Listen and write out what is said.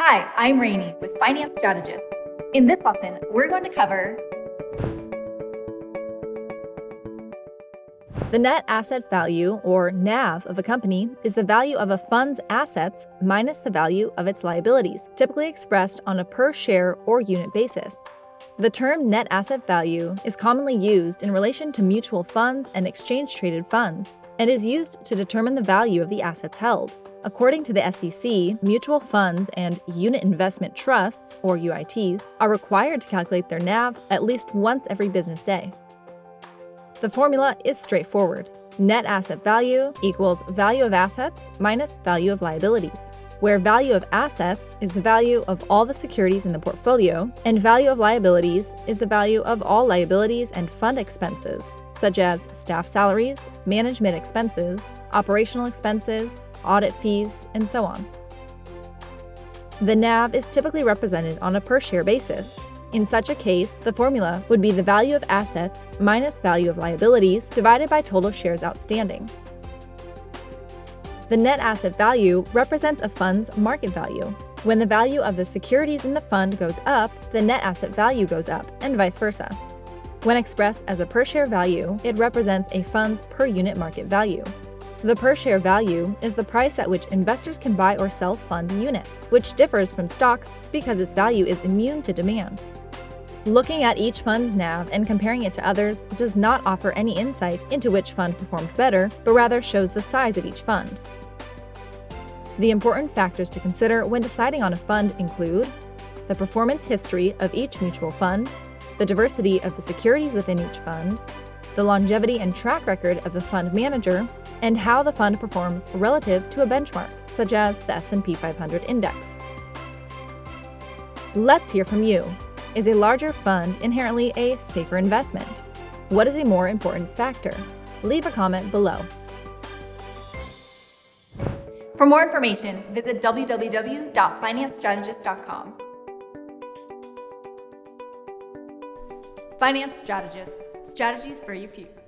Hi, I'm Rainey with Finance Strategists. In this lesson, we're going to cover the net asset value, or NAV, of a company is the value of a fund's assets minus the value of its liabilities, typically expressed on a per-share or unit basis. The term net asset value is commonly used in relation to mutual funds and exchange-traded funds, and is used to determine the value of the assets held. According to the SEC, mutual funds and unit investment trusts, or UITs, are required to calculate their NAV at least once every business day. The formula is straightforward. Net asset value equals value of assets minus value of liabilities, where value of assets is the value of all the securities in the portfolio, and value of liabilities is the value of all liabilities and fund expenses, such as staff salaries, management expenses, operational expenses, audit fees, and so on. The NAV is typically represented on a per-share basis. In such a case, the formula would be the value of assets minus value of liabilities divided by total shares outstanding. The net asset value represents a fund's market value. When the value of the securities in the fund goes up, the net asset value goes up, and vice versa. When expressed as a per-share value, it represents a fund's per-unit market value. The per-share value is the price at which investors can buy or sell fund units, which differs from stocks because its value is immune to demand. Looking at each fund's NAV and comparing it to others does not offer any insight into which fund performed better, but rather shows the size of each fund. The important factors to consider when deciding on a fund include the performance history of each mutual fund, the diversity of the securities within each fund, the longevity and track record of the fund manager, and how the fund performs relative to a benchmark, such as the S&P 500 index. Let's hear from you. Is a larger fund inherently a safer investment? What is a more important factor? Leave a comment below. For more information, visit www.financestrategists.com. Finance Strategists, strategies for your future.